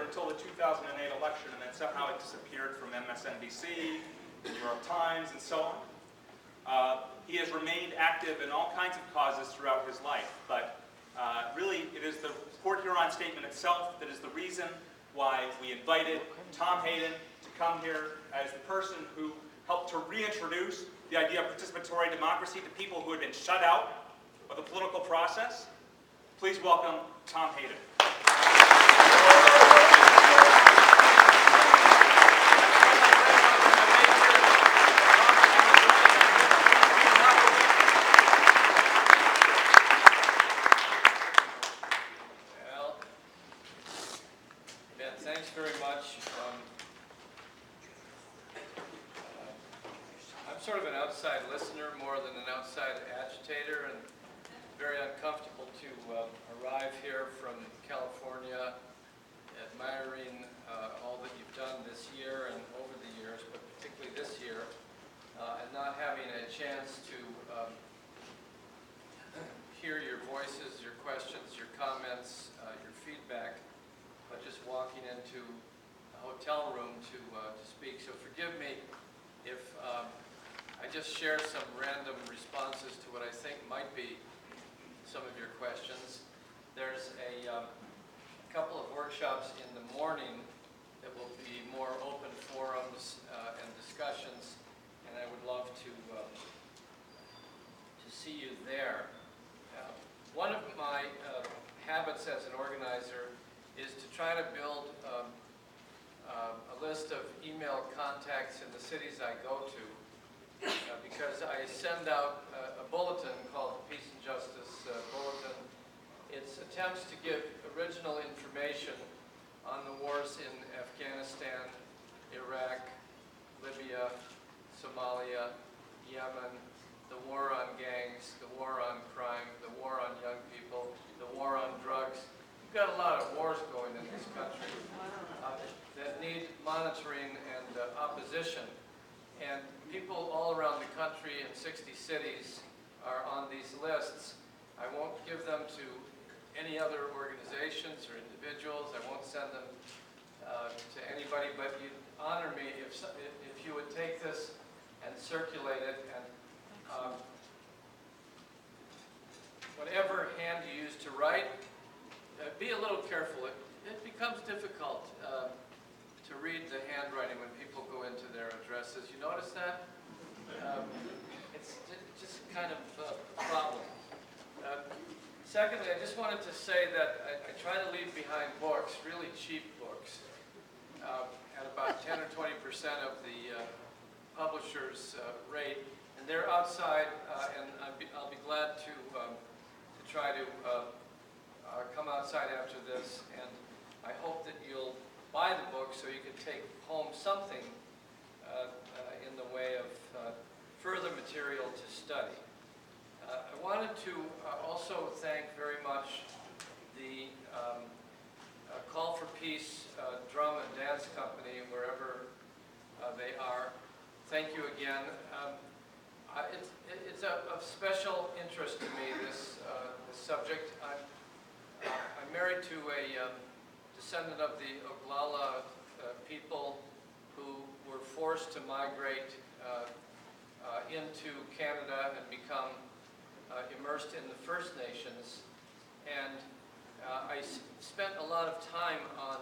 until the 2008 election, and then somehow it disappeared from MSNBC, the New York Times, and so on. He has remained active in all kinds of causes throughout his life, but really it is the Port Huron Statement itself that is the reason why we invited Tom Hayden to come here as the person who helped to reintroduce the idea of participatory democracy to people who had been shut out of the political process. Please welcome Tom Hayden. Sort of an outside listener more than an outside agitator, and very uncomfortable to arrive here from California, admiring all that you've done this year and over the years, but particularly this year, and not having a chance to hear your voices, your questions, your comments, your feedback, but just walking into a hotel room to speak. So forgive me if I just share some random responses to what I think might be some of your questions. There's a couple of workshops in the morning that will be more open forums and discussions, and I would love to see you there. One of my habits as an organizer is to try to build a list of email contacts in the cities I go to. Because I send out a bulletin called the Peace and Justice Bulletin. It's attempts to give original information on the wars in Afghanistan, Iraq, Libya, Somalia, Yemen, the war on gangs, the war on crime, the war on young people, the war on drugs. We've got a lot of wars going in this country that need monitoring and opposition. And people all around the country in 60 cities are on these lists. I won't give them to any other organizations or individuals. I won't send them to anybody, but you'd honor me if you would take this and circulate it, and whatever hand you use to write, be a little careful. It becomes difficult to read the handwriting when people go into their addresses. You notice that? It's just kind of a problem. Secondly, I just wanted to say that I try to leave behind books, really cheap books, at about 10 or 20% of the publisher's rate, and they're outside, and I'll be glad to try to come outside after this, and I hope that you'll buy the book so you can take home something in the way of further material to study. I wanted to also thank very much the Call for Peace Drum and Dance Company, wherever they are. Thank you again. It's of special interest to me, this subject. I'm married to a descendant of the Oglala people who were forced to migrate into Canada and become immersed in the First Nations. And I spent a lot of time on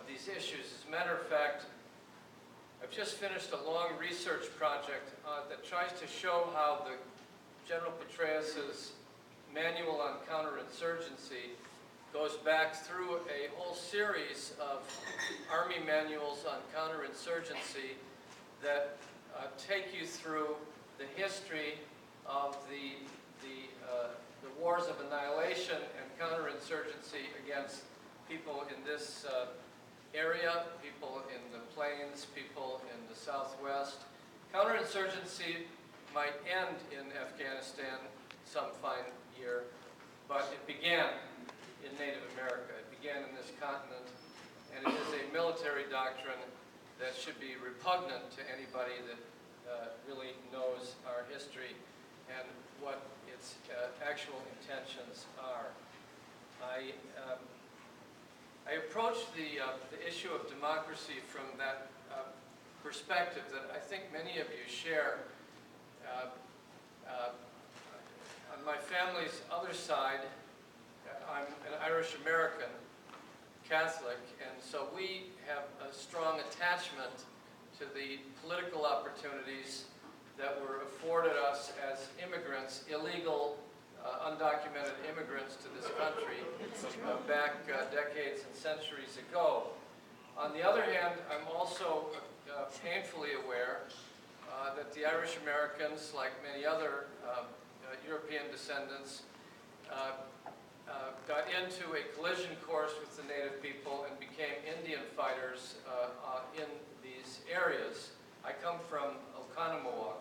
these issues. As a matter of fact, I've just finished a long research project that tries to show how the General Petraeus's Manual on Counterinsurgency goes back through a whole series of Army manuals on counterinsurgency that take you through the history of the wars of annihilation and counterinsurgency against people in this area, people in the plains, people in the Southwest. Counterinsurgency might end in Afghanistan some fine year, but it began in Native America. It began in this continent, and it is a military doctrine that should be repugnant to anybody that really knows our history and what its actual intentions are. I I approach the issue of democracy from that perspective that I think many of you share. On my family's other side, I'm an Irish American Catholic, and so we have a strong attachment to the political opportunities that were afforded us as immigrants, illegal, undocumented immigrants to this country back decades and centuries ago. On the other hand, I'm also painfully aware that the Irish Americans, like many other European descendants, got into a collision course with the native people and became Indian fighters in these areas. I come from Oconomowoc.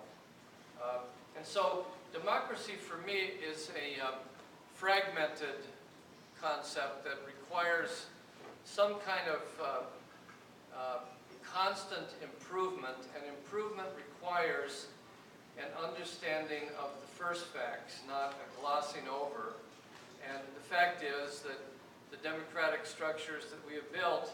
And so democracy for me is a fragmented concept that requires some kind of constant improvement, and improvement requires an understanding of the first facts, not a glossing over. And the fact is that the democratic structures that we have built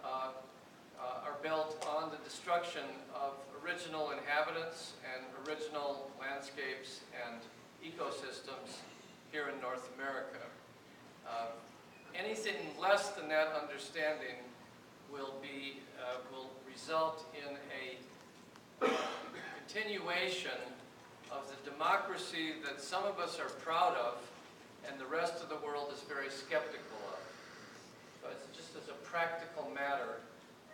are built on the destruction of original inhabitants and original landscapes and ecosystems here in North America. Anything less than that understanding will result in a continuation of the democracy that some of us are proud of and the rest of the world is very skeptical of. So it's just as a practical matter,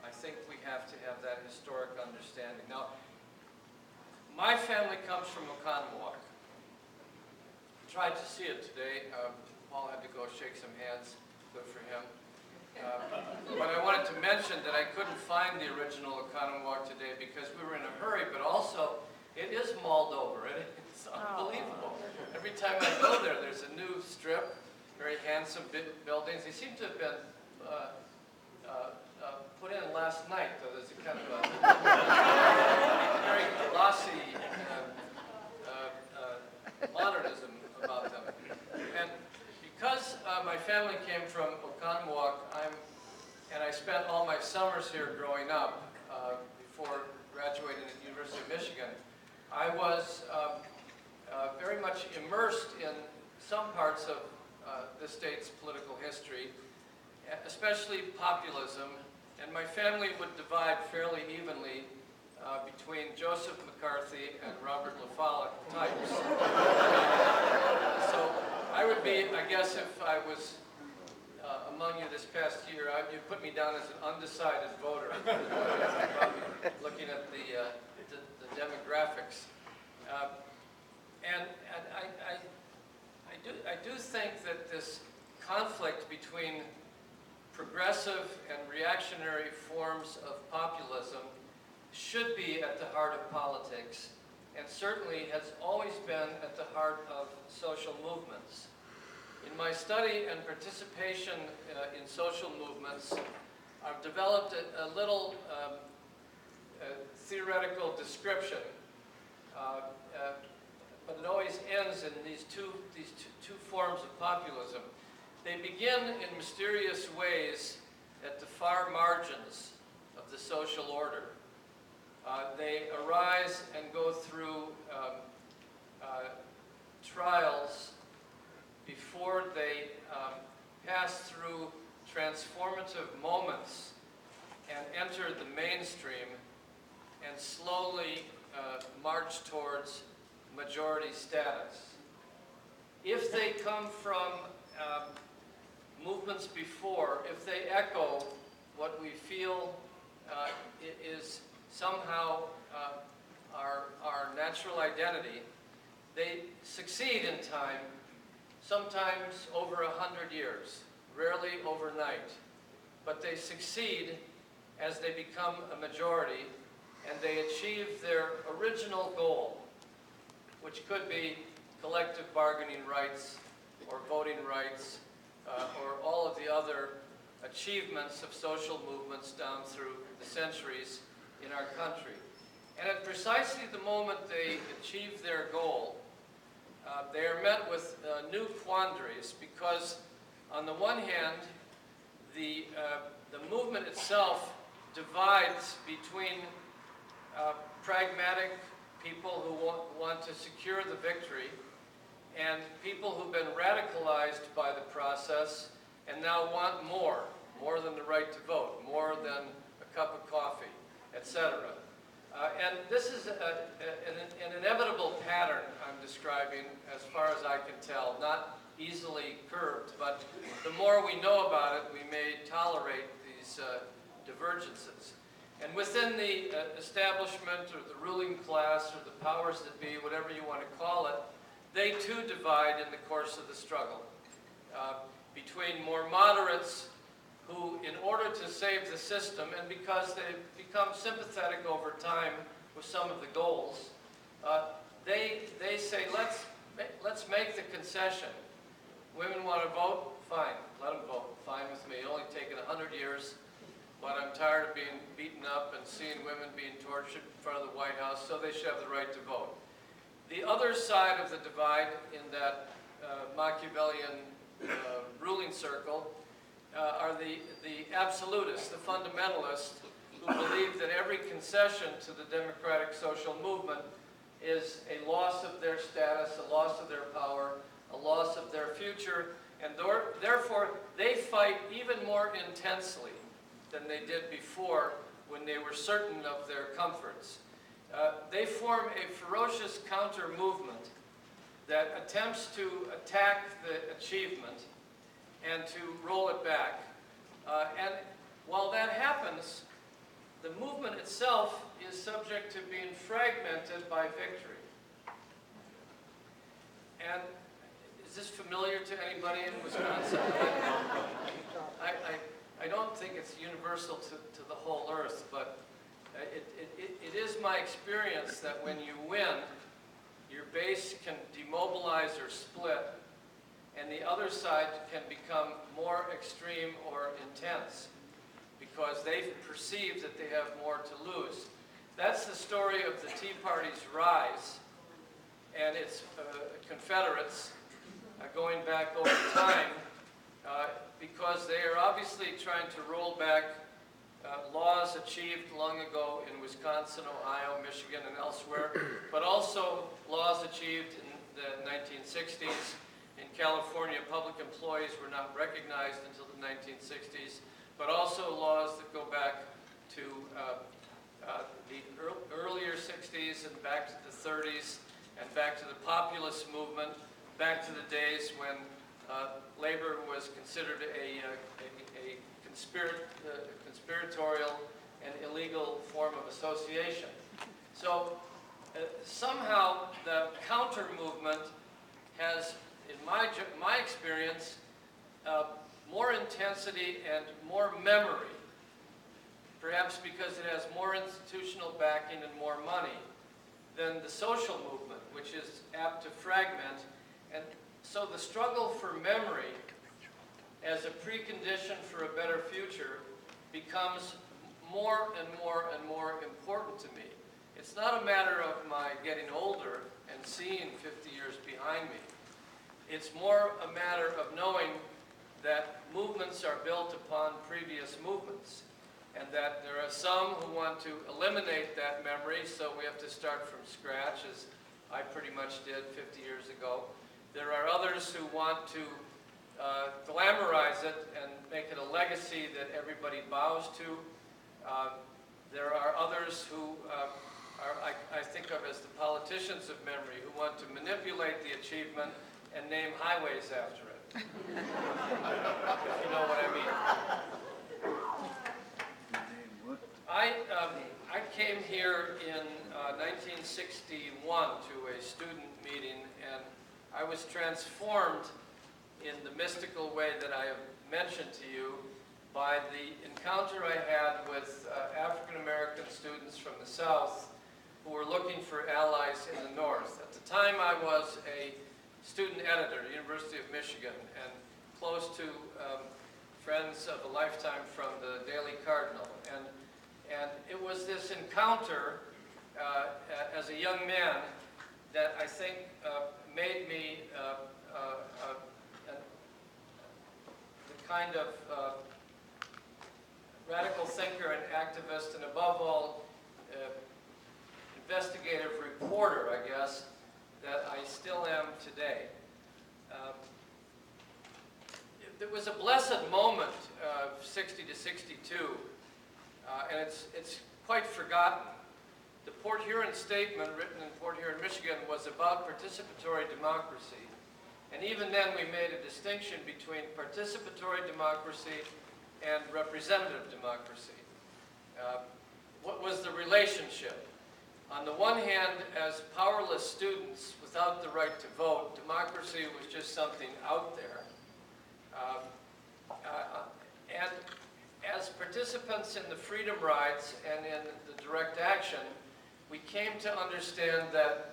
I think we have to have that historic understanding. Now, my family comes from Oconomowoc. Tried to see it today. Paul had to go shake some hands. Good for him. But I wanted to mention that I couldn't find the original Oconomowoc today because we were in a hurry, but also it is mauled over. It's unbelievable. Every time I go there, there's a new strip, very handsome buildings. They seem to have been put in last night, though. There's a kind of a very glossy modernism about them. And because my family came from Oconomowoc, and I spent all my summers here growing up before graduating at the University of Michigan, I was very much immersed in some parts of the state's political history, especially populism, and my family would divide fairly evenly between Joseph McCarthy and Robert LaFollette types. So I would be, I guess if I was among you this past year, you'd put me down as an undecided voter, looking at the demographics. And I do think that this conflict between progressive and reactionary forms of populism should be at the heart of politics, and certainly has always been at the heart of social movements. In my study and participation in social movements, I've developed a little theoretical description, but it always ends in these two forms of populism. They begin in mysterious ways at the far margins of the social order. They arise and go through trials before they pass through transformative moments and enter the mainstream and slowly march towards majority status. If they come from movements before, if they echo what we feel is somehow our natural identity, they succeed in time, sometimes over 100 years, rarely overnight. But they succeed as they become a majority and they achieve their original goal, which could be collective bargaining rights or voting rights or all of the other achievements of social movements down through the centuries in our country. And at precisely the moment they achieve their goal, they are met with new quandaries because, on the one hand, the movement itself divides between pragmatic people who want to secure the victory and people who've been radicalized by the process and now want more than the right to vote, more than a cup of coffee, etc. And this is an inevitable pattern I'm describing as far as I can tell, not easily curbed, but the more we know about it, we may tolerate these divergences. And within the establishment or the ruling class or the powers that be, whatever you want to call it, they too divide in the course of the struggle between more moderates who, in order to save the system, and because they've become sympathetic over time with some of the goals, they say, let's make the concession. Women want to vote? Fine, let them vote. Fine with me. Only taken 100 years, but I'm tired of being beaten up and seeing women being tortured in front of the White House, so they should have the right to vote. The other side of the divide in that Machiavellian ruling circle are the absolutists, the fundamentalists, who believe that every concession to the democratic social movement is a loss of their status, a loss of their power, a loss of their future, and therefore they fight even more intensely than they did before when they were certain of their comforts. They form a ferocious counter-movement that attempts to attack the achievement and to roll it back. And while that happens, the movement itself is subject to being fragmented by victory. And is this familiar to anybody in Wisconsin? I don't think it's universal to the whole earth, but it is my experience that when you win, your base can demobilize or split, and the other side can become more extreme or intense because they perceive that they have more to lose. That's the story of the Tea Party's rise and its Confederates going back over time because they are obviously trying to roll back laws achieved long ago in Wisconsin, Ohio, Michigan, and elsewhere, but also laws achieved in the 1960s. In California, public employees were not recognized until the 1960s, but also laws that go back to the earlier 60s and back to the 30s and back to the populist movement, back to the days when labor was considered a conspiratorial and illegal form of association. So somehow the counter-movement has, in my experience, more intensity and more memory, perhaps because it has more institutional backing and more money than the social movement, which is apt to fragment. And so the struggle for memory as a precondition for a better future becomes more and more and more important to me. It's not a matter of my getting older and seeing 50 years behind me. It's more a matter of knowing that movements are built upon previous movements, and that there are some who want to eliminate that memory, so we have to start from scratch, as I pretty much did 50 years ago. There are others who want to glamorize it and make it a legacy that everybody bows to. There are others who I think of as the politicians of memory, who want to manipulate the achievement and name highways after it. If you know what I mean. I came here in 1961 to a student meeting, and I was transformed in the mystical way that I have mentioned to you by the encounter I had with African American students from the South who were looking for allies in the North. At the time I was a student editor at the University of Michigan and close to friends of a lifetime from the Daily Cardinal. And it was this encounter as a young man that I think made me the kind of radical thinker and activist, and above all, investigative reporter, I guess, that I still am today. There was a blessed moment of 60 to 62, and it's quite forgotten. The Port Huron Statement, written in Port Huron, Michigan, was about participatory democracy. And even then, we made a distinction between participatory democracy and representative democracy. What was the relationship? On the one hand, as powerless students without the right to vote, democracy was just something out there. And as participants in the freedom rides and in the direct action, we came to understand that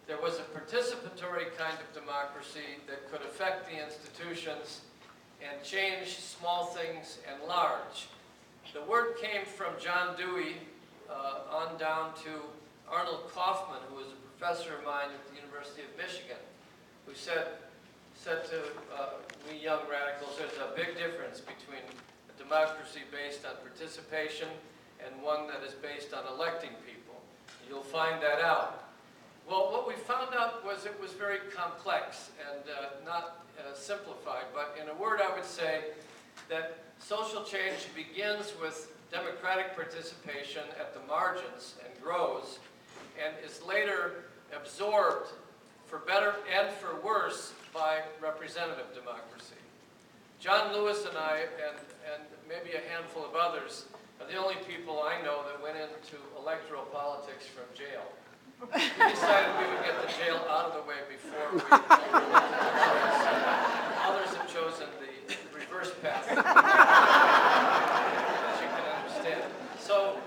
there was a participatory kind of democracy that could affect the institutions and change small things and large. The word came from John Dewey on down to Arnold Kaufman, who was a professor of mine at the University of Michigan, who said to we young radicals, there's a big difference between a democracy based on participation and one that is based on electing people. You'll find that out. Well, what we found out was it was very complex and not simplified, but in a word I would say that social change begins with democratic participation at the margins and grows, and is later absorbed, for better and for worse, by representative democracy. John Lewis and I, and maybe a handful of others, are the only people I know that went into electoral politics from jail. We decided we would get the jail out of the way before we others have chosen the reverse path, as you can understand. So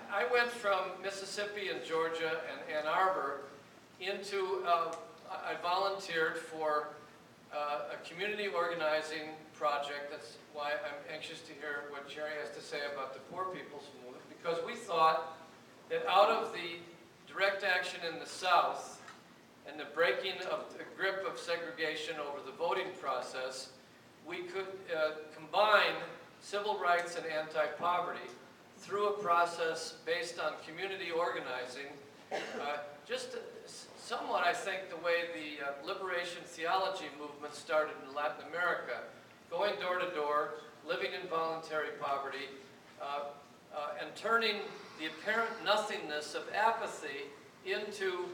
I went from Mississippi and Georgia and Ann Arbor into, I volunteered for a community organizing project. That's why I'm anxious to hear what Jerry has to say about the Poor People's Movement, because we thought that out of the direct action in the South and the breaking of the grip of segregation over the voting process, we could combine civil rights and anti-poverty through a process based on community organizing, just somewhat, I think, the way the liberation theology movement started in Latin America, going door to door, living in voluntary poverty, and turning the apparent nothingness of apathy into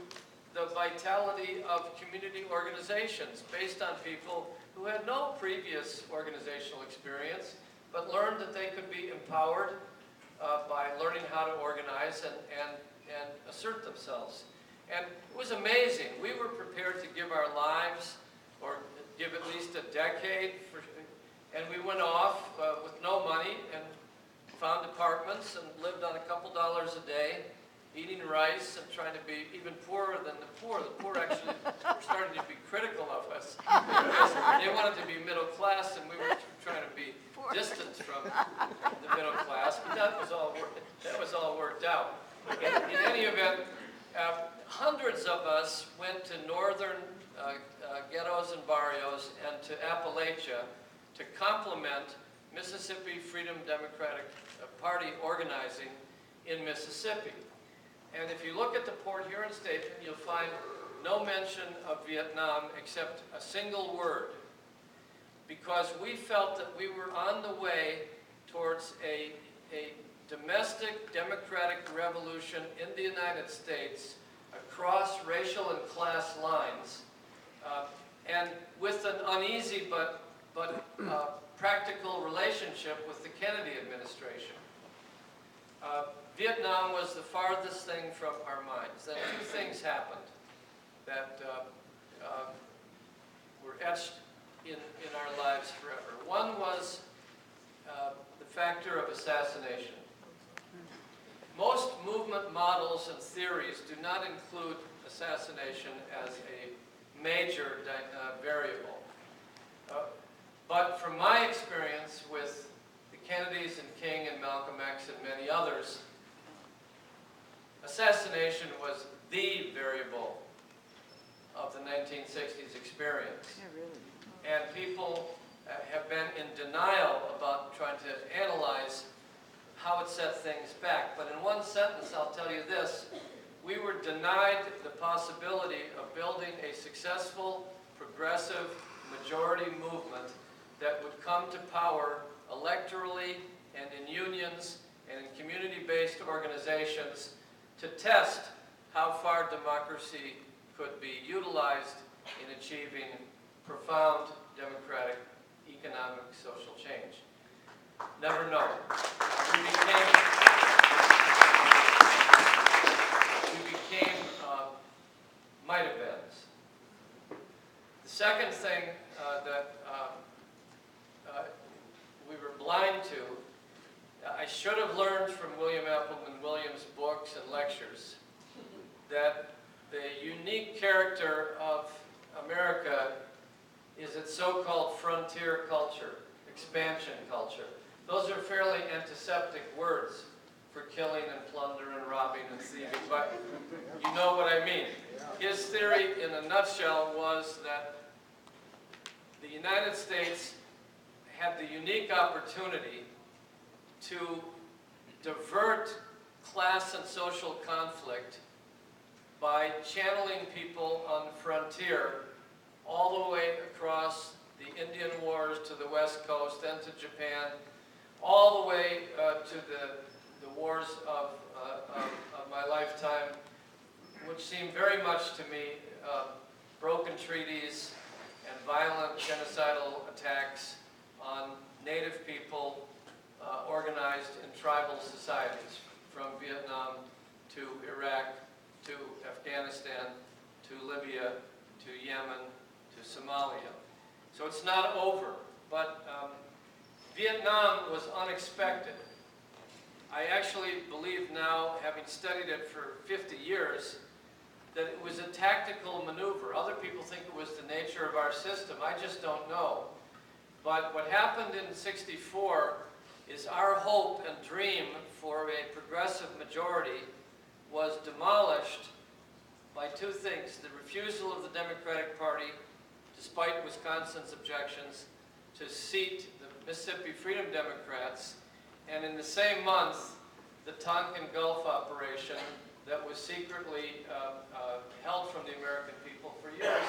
the vitality of community organizations based on people who had no previous organizational experience, but learned that they could be empowered by learning how to organize and assert themselves. And it was amazing. We were prepared to give our lives, or give at least a decade, and we went off with no money and found apartments and lived on a couple dollars a day, eating rice and trying to be even poorer than the poor. The poor actually were starting to be critical of us. They wanted to be middle class, and we were trying to be distant from the middle class. But that was all worked out. In any event, hundreds of us went to northern ghettos and barrios and to Appalachia to complement Mississippi Freedom Democratic Party organizing in Mississippi. And if you look at the Port Huron Statement, you'll find no mention of Vietnam except a single word, because we felt that we were on the way towards a domestic democratic revolution in the United States across racial and class lines, and with an uneasy but practical relationship with the Kennedy administration. Vietnam was the farthest thing from our minds. Then two things happened that were etched in our lives forever. One was the factor of assassination. Most movement models and theories do not include assassination as a major variable. But from my experience with the Kennedys and King and Malcolm X and many others, assassination was the variable of the 1960s experience. Yeah, really. And people have been in denial about trying to analyze how it set things back. But in one sentence, I'll tell you this. We were denied the possibility of building a successful, progressive majority movement that would come to power electorally and in unions and in community-based organizations to test how far democracy could be utilized in achieving profound democratic, economic, social change. Never know. We became might-have-beens. The second thing that we were blind to, I should have learned from William Appleman Williams' books and lectures that the unique character of America is its so-called frontier culture, expansion culture. Those are fairly antiseptic words for killing and plunder and robbing and thieving, but you know what I mean. His theory in a nutshell was that the United States had the unique opportunity to divert class and social conflict by channeling people on the frontier all the way across the Indian Wars to the West Coast, then to Japan, all the way to the wars of my lifetime, which seemed very much to me broken treaties and violent genocidal attacks on native people organized in tribal societies, from Vietnam to Iraq to Afghanistan to Libya to Yemen to Somalia. So it's not over, but Vietnam was unexpected. I actually believe now, having studied it for 50 years, that it was a tactical maneuver. Other people think it was the nature of our system. I just don't know. But what happened in '64 is our hope and dream for a progressive majority was demolished by two things: the refusal of the Democratic Party, despite Wisconsin's objections, to seat the Mississippi Freedom Democrats, and in the same month, the Tonkin Gulf operation that was secretly held from the American people for years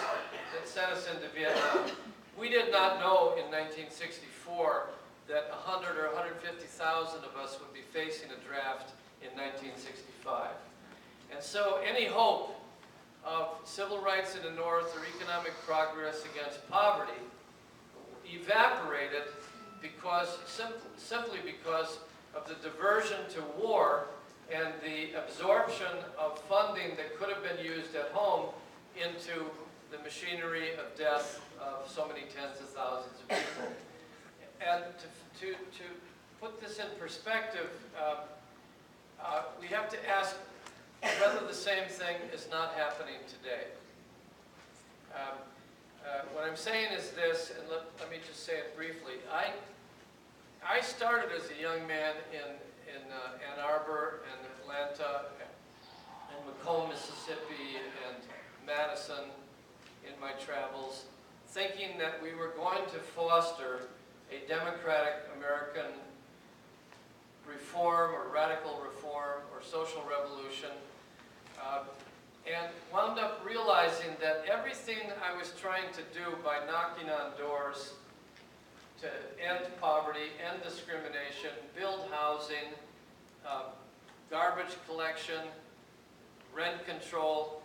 that sent us into Vietnam. We did not know in 1964 that 100 or 150,000 of us would be facing a draft in 1965. And so any hope of civil rights in the North or economic progress against poverty evaporated because, simply because of the diversion to war and the absorption of funding that could have been used at home into the machinery of death of so many tens of thousands of people. And to put this in perspective, we have to ask whether the same thing is not happening today. What I'm saying is this, and let me just say it briefly. I started as a young man in Ann Arbor and Atlanta and Macomb, Mississippi and Madison in my travels, thinking that we were going to foster a democratic American reform or radical reform or social revolution, and wound up realizing that everything I was trying to do by knocking on doors to end poverty, end discrimination, build housing, garbage collection, rent control,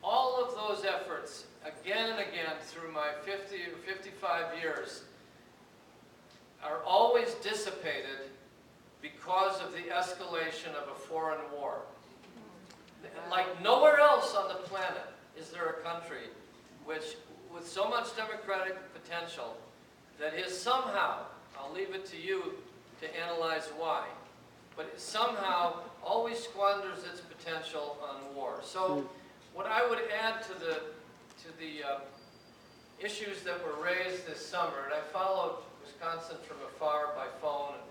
all of those efforts, again and again through my 50 or 55 years, are always dissipated because of the escalation of a foreign war. Like nowhere else on the planet is there a country which, with so much democratic potential, that is somehow, I'll leave it to you to analyze why, but it somehow always squanders its potential on war. So what I would add to the issues that were raised this summer, and I followed Wisconsin from afar by phone, and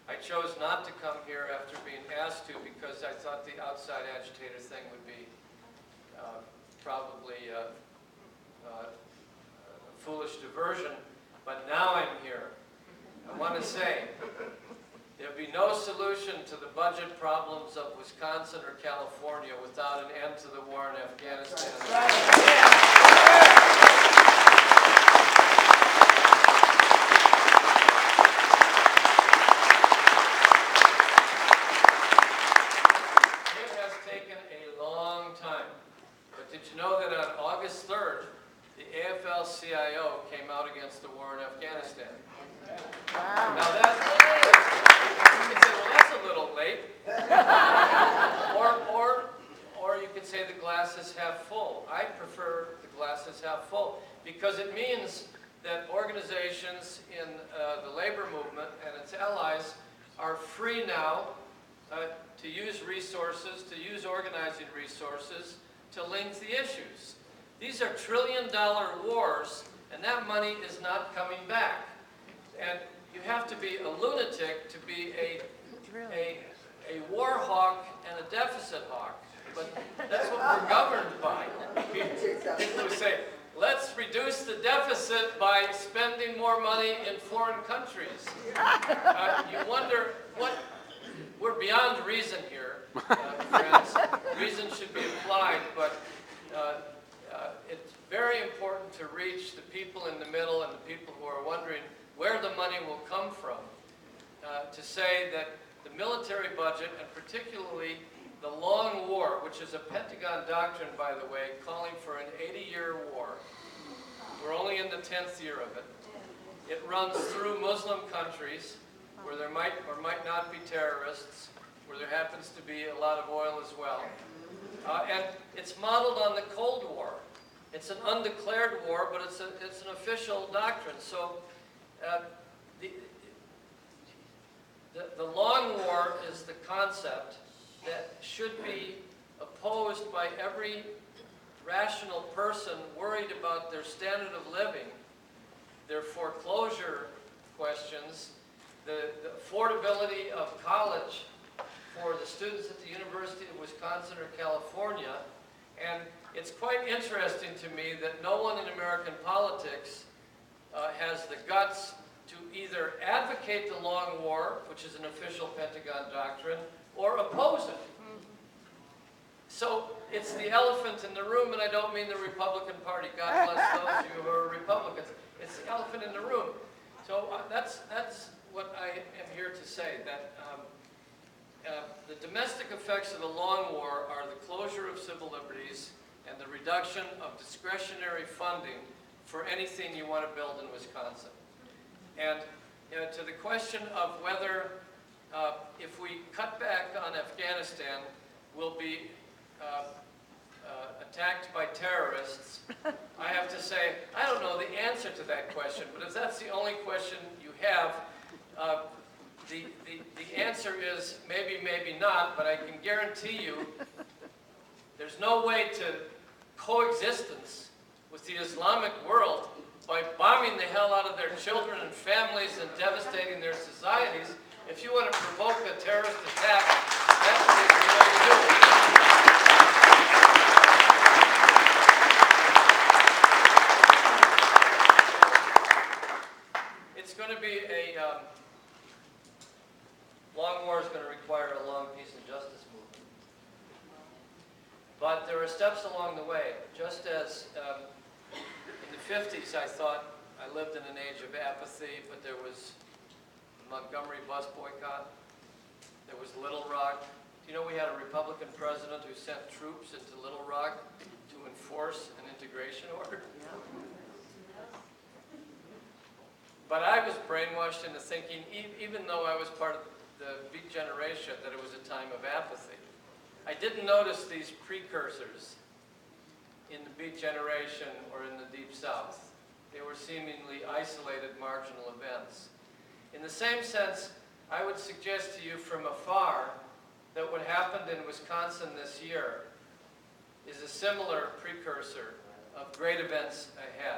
I chose not to come here after being asked to because I thought the outside agitator thing would be probably a foolish diversion, but now I'm here. to say, there'll be no solution to the budget problems of Wisconsin or California without an end to the war in Afghanistan. It has taken a long time, but did you know that on August 3rd, the AFL-CIO came out against the war in Afghanistan? Wow. Now that, you can say, well, that's a little late. or you could say the glass is half full. I prefer the glass is half full because it means that organizations in the labor movement and its allies are free now to use resources, to use organizing resources to link the issues. These are trillion-dollar wars, and that money is not coming back. And you have to be a lunatic to be a war hawk and a deficit hawk. But that's what we're governed by. People who say, let's reduce the deficit by spending more money in foreign countries. You wonder what, we're beyond reason here, friends. Reason should be applied, but it's very important to reach the people in the middle and the people who are wondering where the money will come from, to say that the military budget, and particularly the long war, which is a Pentagon doctrine, by the way, calling for an 80-year war. We're only in the 10th year of it. It runs through Muslim countries where there might or might not be terrorists, where there happens to be a lot of oil as well. And it's modeled on the Cold War. It's an undeclared war, but it's an official doctrine. So the long war is the concept that should be opposed by every rational person worried about their standard of living, their foreclosure questions, the affordability of college for the students at the University of Wisconsin or California. And it's quite interesting to me that no one in American politics has the guts to either advocate the long war, which is an official Pentagon doctrine, or oppose it. So it's the elephant in the room, and I don't mean the Republican Party. God bless those of you who are Republicans. It's the elephant in the room. So that's what I am here to say, that the domestic effects of the long war are the closure of civil liberties and the reduction of discretionary funding for anything you want to build in Wisconsin. And to the question of whether if we cut back on Afghanistan, we'll be attacked by terrorists, I have to say, I don't know the answer to that question, but if that's the only question you have, the answer is maybe, maybe not, but I can guarantee you there's no way to coexistence with the Islamic world by bombing the hell out of their children and families and devastating their societies. If you want to provoke a terrorist attack, that's the way to do it. It's going to be a long war is going to require a long peace and justice movement. But there are steps along the way. Just as in the 50s I thought I lived in an age of apathy, but there was the Montgomery bus boycott. There was Little Rock. You know, we had a Republican president who sent troops into Little Rock to enforce an integration order. But I was brainwashed into thinking, even though I was part of the Beat generation, that it was a time of apathy. I didn't notice these precursors in the Beat generation or in the Deep South. They were seemingly isolated, marginal events. In the same sense, I would suggest to you from afar that what happened in Wisconsin this year is a similar precursor of great events ahead.